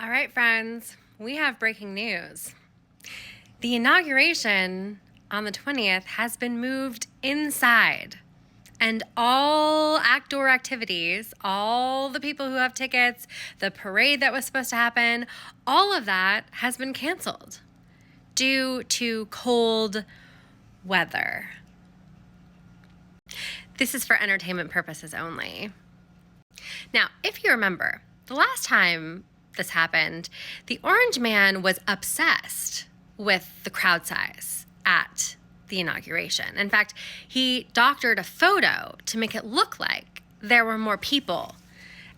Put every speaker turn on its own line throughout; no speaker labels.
All right, friends, we have breaking news. The inauguration on the 20th has been moved inside, and all outdoor activities, all the people who have tickets, the parade that was supposed to happen, all of that has been canceled due to cold weather. This is for entertainment purposes only. Now, if you remember, the last time this happened, the Orange Man was obsessed with the crowd size at the inauguration. In fact, he doctored a photo to make it look like there were more people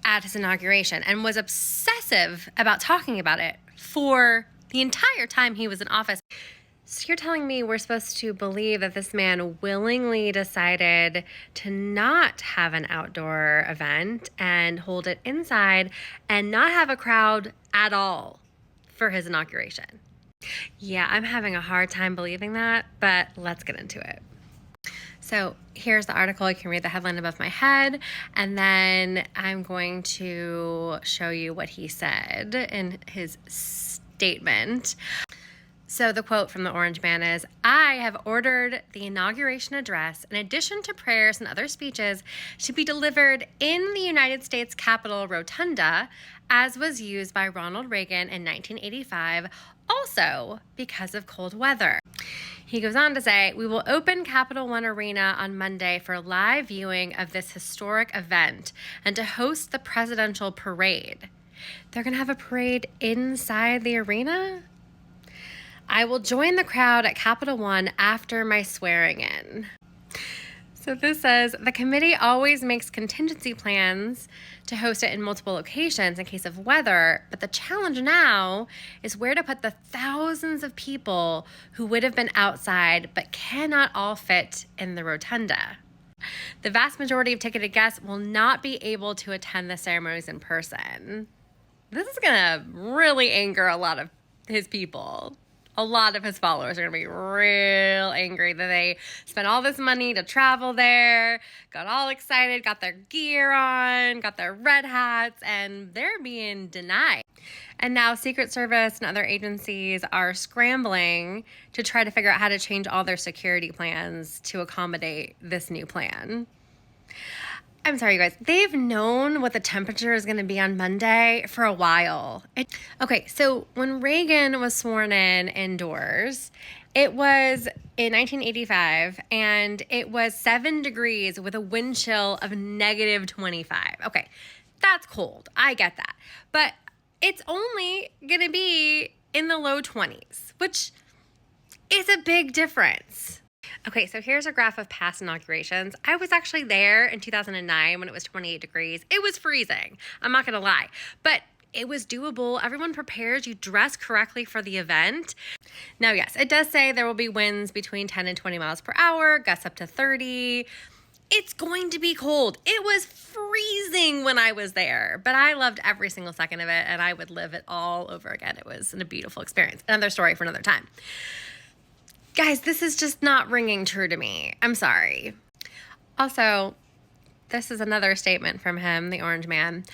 at his inauguration and was obsessive about talking about it for the entire time he was in office. So you're telling me we're supposed to believe that this man willingly decided to not have an outdoor event and hold it inside and not have a crowd at all for his inauguration? Yeah, I'm having a hard time believing that, but let's get into it. So here's the article. You can read the headline above my head, and then I'm going to show you what he said in his statement. So the quote from the Orange Man is, "I have ordered the inauguration address, in addition to prayers and other speeches, to be delivered in the United States Capitol Rotunda, as was used by Ronald Reagan in 1985, also because of cold weather." He goes on to say, "We will open Capital One Arena on Monday for live viewing of this historic event and to host the presidential parade." They're going to have a parade inside the arena? "I will join the crowd at Capital One after my swearing in." So this says, "The committee always makes contingency plans to host it in multiple locations in case of weather, but the challenge now is where to put the thousands of people who would have been outside but cannot all fit in the rotunda. The vast majority of ticketed guests will not be able to attend the ceremonies in person." This is going to really anger a lot of his people. A lot of his followers are going to be real angry that they spent all this money to travel there, got all excited, got their gear on, got their red hats, and they're being denied. And now Secret Service and other agencies are scrambling to try to figure out how to change all their security plans to accommodate this new plan. I'm sorry, you guys. They've known what the temperature is going to be on Monday for a while. Okay, so when Reagan was sworn in indoors, it was in 1985, and it was 7 degrees with a wind chill of negative 25. Okay, that's cold. I get that. But it's only going to be in the low 20s, which is a big difference. Okay, so here's a graph of past inaugurations. I was actually there in 2009 when it was 28 degrees. It was freezing. I'm not going to lie. But it was doable. Everyone prepares. You dress correctly for the event. Now, yes, it does say there will be winds between 10 and 20 miles per hour, gusts up to 30. It's going to be cold. It was freezing when I was there, but I loved every single second of it, and I would live it all over again. It was a beautiful experience. Another story for another time. Guys, this is just not ringing true to me. I'm sorry. Also, this is another statement from him, the Orange Man.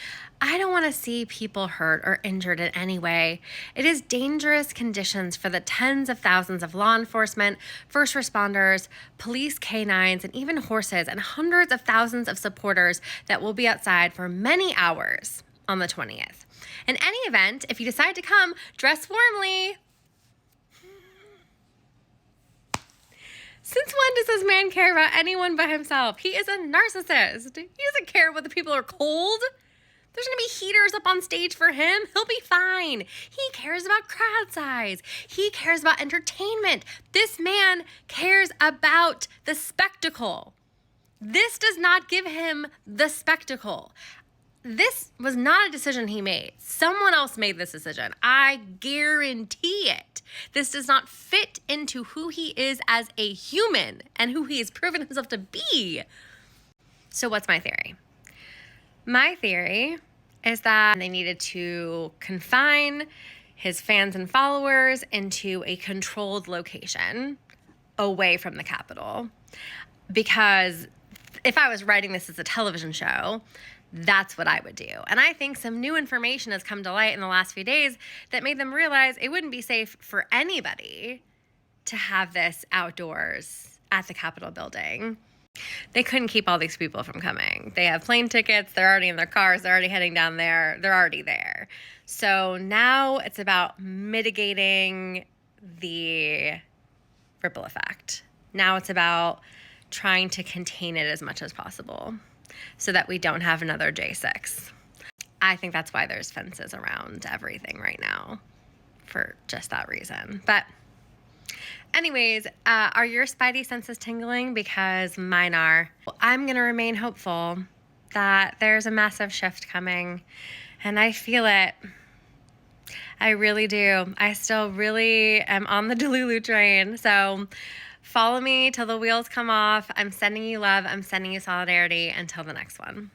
"I don't want to see people hurt or injured in any way. It is dangerous conditions for the tens of thousands of law enforcement, first responders, police canines, and even horses, and hundreds of thousands of supporters that will be outside for many hours on the 20th. In any event, if you decide to come, dress warmly." Since when does this man care about anyone but himself? He is a narcissist. He doesn't care whether people are cold. There's going to be heaters up on stage for him. He'll be fine. He cares about crowd size. He cares about entertainment. This man cares about the spectacle. This does not give him the spectacle. This was not a decision he made. Someone else made this decision. I guarantee it. This does not fit into who he is as a human and who he has proven himself to be. So what's my theory? My theory is that they needed to confine his fans and followers into a controlled location away from the Capitol. Because if I was writing this as a television show, That's what I would do. And I think some new information has come to light in the last few days that made them realize it wouldn't be safe for anybody to have this outdoors at the Capitol building. They couldn't keep all these people from coming. They have plane tickets. They're already in their cars. They're already heading down there. They're already there. So now it's about mitigating the ripple effect. Now it's about trying to contain it as much as possible so that we don't have another J6. I think that's why there's fences around everything right now, for just that reason. But anyways, are your spidey senses tingling? Because mine are. I'm going to remain hopeful that there's a massive shift coming, and I feel it. I really do. I still really am on the Delulu train. So follow me till the wheels come off. I'm sending you love. I'm sending you solidarity. Until the next one.